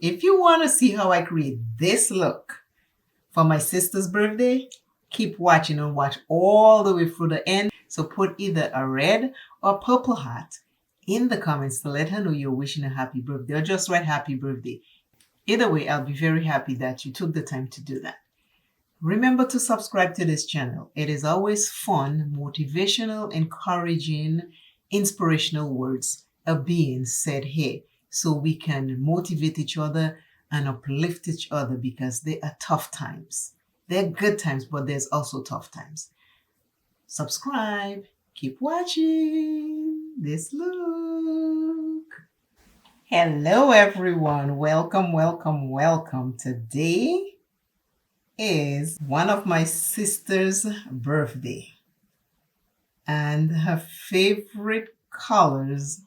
if you want to see how I create this look for my sister's birthday, keep watching and watch all the way through the end. So put either a red or purple hat in the comments to let her know you're wishing a happy birthday, or just write happy birthday. Either way, I'll be very happy that you took the time to do that. Remember to subscribe to this channel. It is always fun, motivational, encouraging, inspirational words are being said here, so we can motivate each other and uplift each other, because they are tough times. They're good times, but there's also tough times. Subscribe. Keep watching this look. Hello, everyone. Welcome, welcome, welcome. Today is one of my sister's birthday, and her favorite colors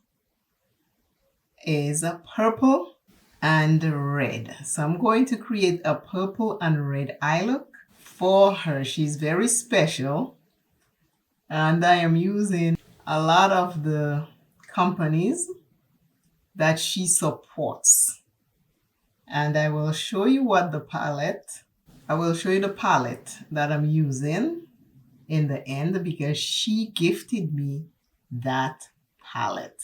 is a purple and red. So I'm going to create a purple and red eye look for her. She's very special, and I am using a lot of the companies that she supports, and I will show you the palette that I'm using in the end, because she gifted me that palette.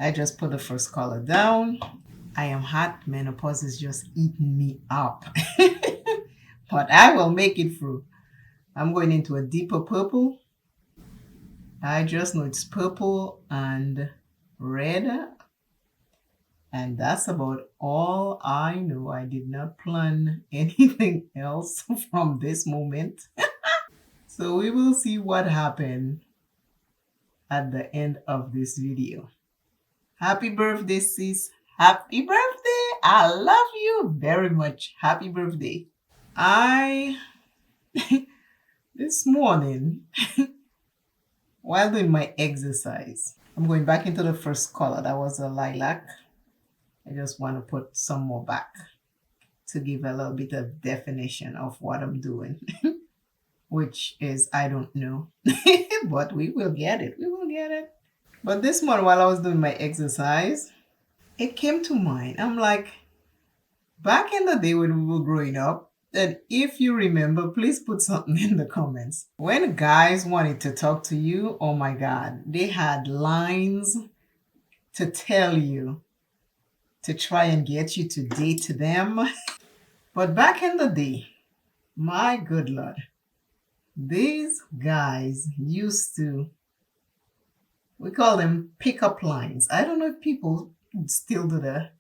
I just put the first color down. I am hot. Menopause is just eating me up. But I will make it through. I'm going into a deeper purple. I just know it's purple and red. And that's about all I know. I did not plan anything else from this moment. So we will see what happened at the end of this video. Happy birthday, sis. Happy birthday. I love you very much. Happy birthday. This morning, while doing my exercise, I'm going back into the first color. That was a lilac. I just want to put some more back to give a little bit of definition of what I'm doing, which is, I don't know, but we will get it. We will get it. But this morning, while I was doing my exercise, it came to mind. I'm like, back in the day when we were growing up, and if you remember, please put something in the comments. When guys wanted to talk to you, oh my God, they had lines to tell you to try and get you to date them. But back in the day, my good Lord, these guys used to, we call them pickup lines. I don't know if people still do that.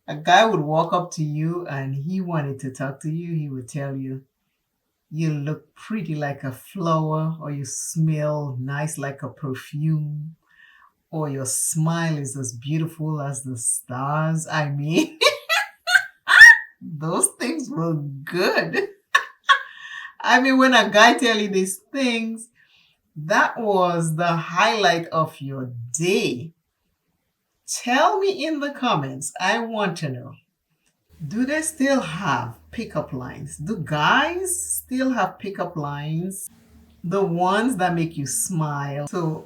A guy would walk up to you and he wanted to talk to you. He would tell you, you look pretty like a flower, or you smell nice like a perfume, or your smile is as beautiful as the stars. I mean, those things were good. I mean, when a guy tell you these things, that was the highlight of your day. Tell me in the comments. I want to know. Do they still have pickup lines? Do guys still have pickup lines? The ones that make you smile. So,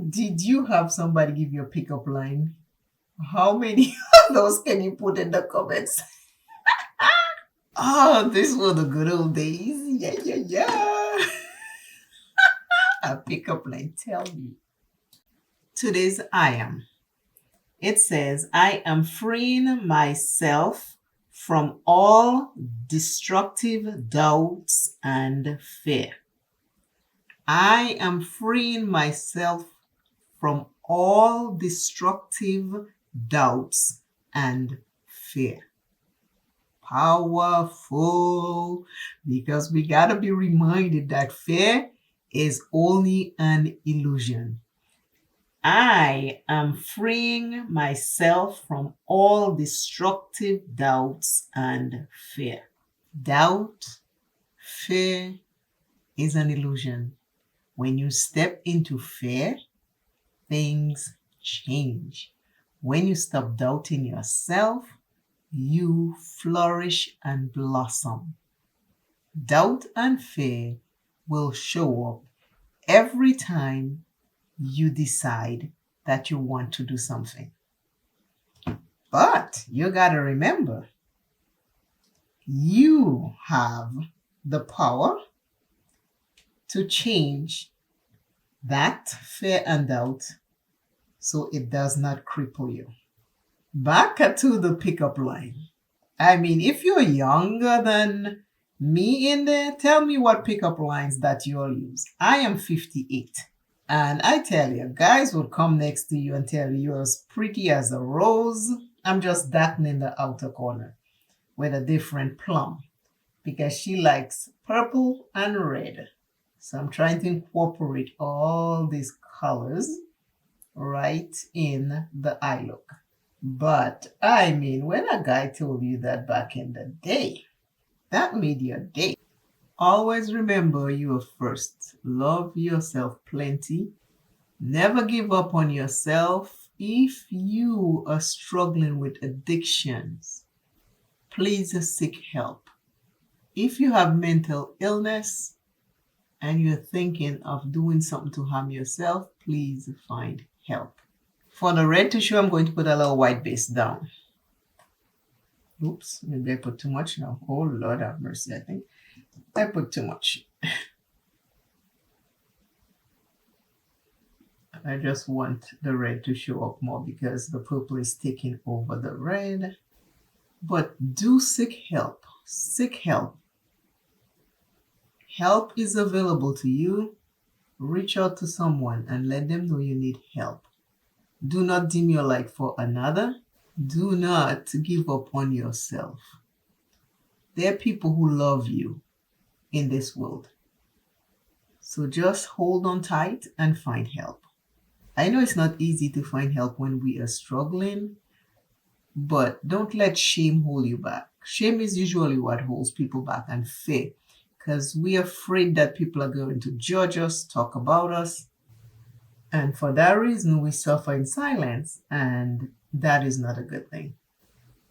did you have somebody give you a pickup line? How many of those can you put in the comments? Oh, these were the good old days. Yeah. A pickup line, tell me. Today's I am. It says, I am freeing myself from all destructive doubts and fear. I am freeing myself from all destructive doubts and fear. Powerful, because we got to be reminded that fear is only an illusion. I am freeing myself from all destructive doubts and fear. Doubt, fear is an illusion. When you step into fear, things change. When you stop doubting yourself, you flourish and blossom. Doubt and fear will show up every time you decide that you want to do something. But you got to remember, you have the power to change that fear and doubt so it does not cripple you. Back to the pickup line. I mean, if you're younger than me in there, tell me what pickup lines that you'll use. I am 58. And I tell you, guys would come next to you and tell you you're as pretty as a rose. I'm just darkening the outer corner with a different plum because she likes purple and red. So I'm trying to incorporate all these colors right in the eye look. But I mean, when a guy told you that back in the day, that made your day. Always remember you are first. Love yourself plenty. Never give up on yourself. If you are struggling with addictions, please seek help. If you have mental illness and you're thinking of doing something to harm yourself, please find help. For the red to show, I'm going to put a little white base down. Oops, maybe I put too much now. Oh, Lord have mercy, I think I put too much. I just want the red to show up more because the purple is taking over the red. But do seek help. Seek help. Help is available to you. Reach out to someone and let them know you need help. Do not dim your light for another. Do not give up on yourself. There are people who love you in this world. So just hold on tight and find help. I know it's not easy to find help when we are struggling, but don't let shame hold you back. Shame is usually what holds people back, and fear, because we're afraid that people are going to judge us, talk about us. And for that reason, we suffer in silence, and that is not a good thing.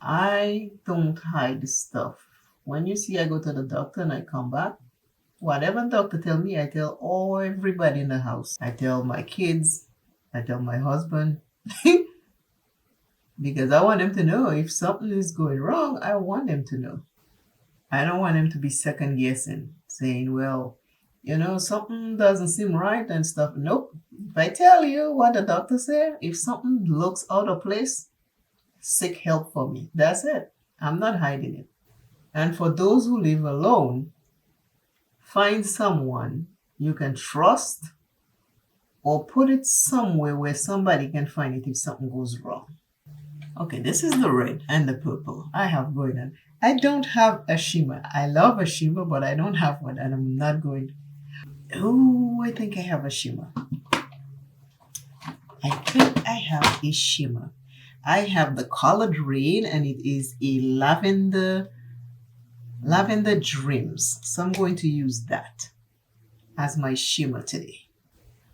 I don't hide stuff. When you see I go to the doctor and I come back, whatever the doctor tell me, I tell everybody in the house. I tell my kids, I tell my husband, because I want them to know if something is going wrong, I want them to know. I don't want them to be second guessing, saying, well, something doesn't seem right and stuff. Nope. If I tell you what the doctor said, if something looks out of place, seek help for me. That's it. I'm not hiding it. And for those who live alone, find someone you can trust or put it somewhere where somebody can find it if something goes wrong. Okay, this is the red and the purple I have going on. I don't have a shimmer. I love a shimmer, but I don't have one, and I'm not going. Oh, I think I have a shimmer. I think I have a shimmer. I have the colored rain, and it is a lavender dreams. So I'm going to use that as my shimmer today.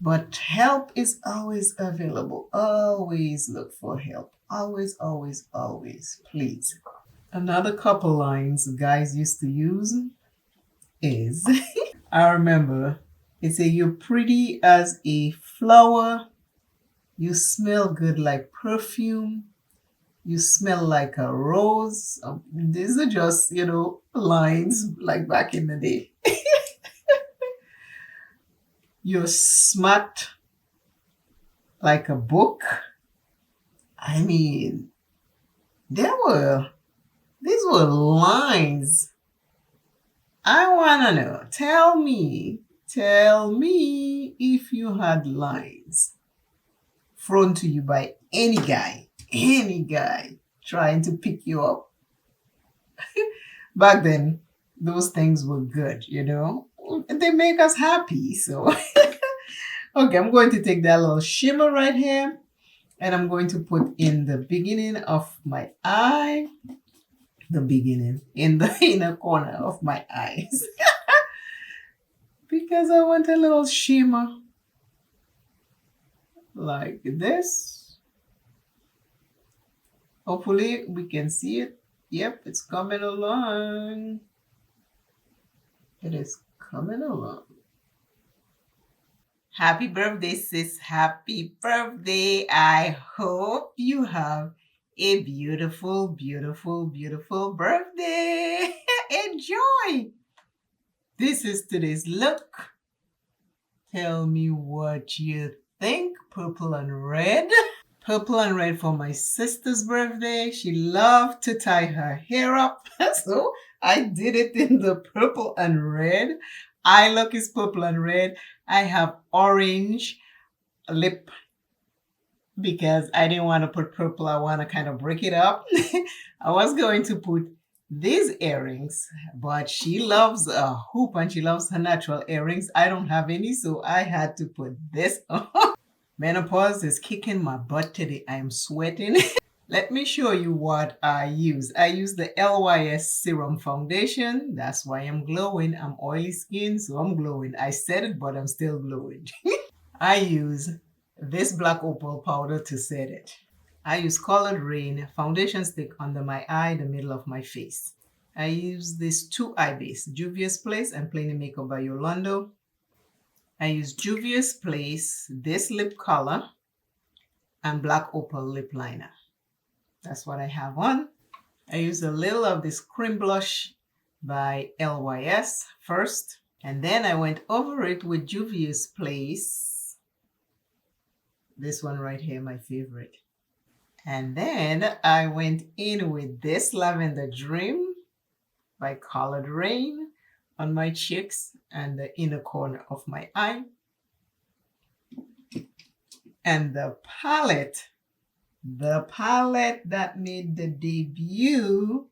But help is always available. Always look for help. Always, always, always. Please. Another couple lines guys used to use is, I remember, it said, you're pretty as a flower. You smell good like perfume. You smell like a rose. These are just, lines like back in the day. You're smart like a book. I mean, these were lines. I want to know. Tell me if you had lines thrown to you by any guy trying to pick you up. Back then, those things were good, They make us happy. So, okay, I'm going to take that little shimmer right here and I'm going to put in the beginning of my eye, in the inner corner of my eyes. Because I want a little shimmer like this. Hopefully we can see it. Yep, it's coming along. It is coming along. Happy birthday, sis. Happy birthday. I hope you have a beautiful, beautiful, beautiful birthday. Enjoy. This is today's look. Tell me what you think. Purple and red. Purple and red for my sister's birthday. She loved to tie her hair up. So I did it in the purple and red. Eye look is purple and red. I have orange lip because I didn't want to put purple. I want to kind of break it up. I was going to put these earrings, but she loves a hoop and she loves her natural earrings. I don't have any, so I had to put this on. Menopause is kicking my butt today. I am sweating. Let me show you what I use. I use the LYS Serum Foundation. That's why I'm glowing. I'm oily skin, so I'm glowing. I said it, but I'm still glowing. I use this black opal powder to set it. I use Colored Rain foundation stick under my eye, the middle of my face. I use this 2 eye base, Juvia's Place and Plain Makeup by Yolando. I use Juvia's Place, this lip color, and black opal lip liner. That's what I have on. I use a little of this cream blush by LYS first, and then I went over it with Juvia's Place. This one right here, my favorite. And then I went in with this Lavender Dream by Colored Rain on my cheeks and the inner corner of my eye. And the palette that made the debut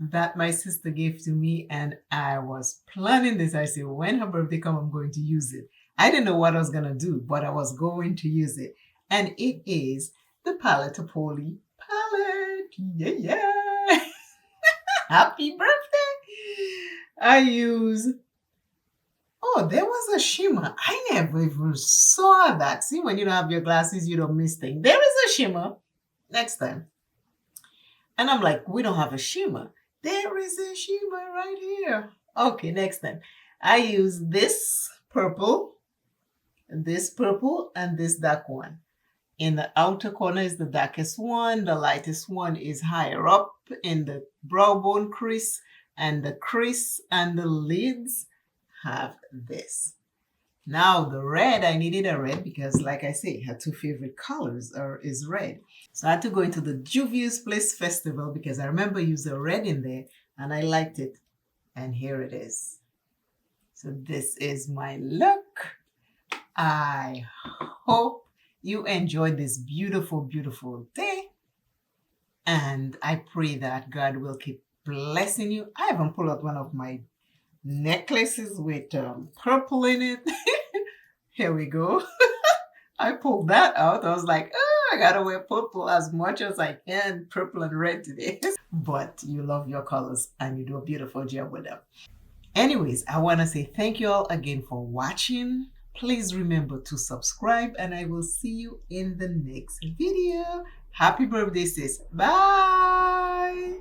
that my sister gave to me, and I was planning this. I said, when her birthday comes, I'm going to use it. I didn't know what I was going to do, but I was going to use it. And it is the Palette of Holy palette. Yeah. Happy birthday. I use, oh, there was a shimmer. I never even saw that. See, when you don't have your glasses, you don't miss things. There is a shimmer. Next time. And I'm like, we don't have a shimmer. There is a shimmer right here. Okay, next time. I use this purple, and this dark one. In the outer corner is the darkest one. The lightest one is higher up in the brow bone crease. And the crease and the lids have this. Now the red, I needed a red because, like I say, her 2 favorite colors is red. So I had to go into the Juvia's Place Festival because I remember using red in there and I liked it. And here it is. So this is my look. I hope you enjoyed this beautiful, beautiful day. And I pray that God will keep blessing you. I haven't pulled out one of my necklaces with purple in it. Here we go. I pulled that out. I was like, oh, I gotta wear purple as much as I can. Purple and red today. But you love your colors and you do a beautiful job with them. Anyways, I want to say thank you all again for watching. Please remember to subscribe and I will see you in the next video. Happy birthday, sis. Bye.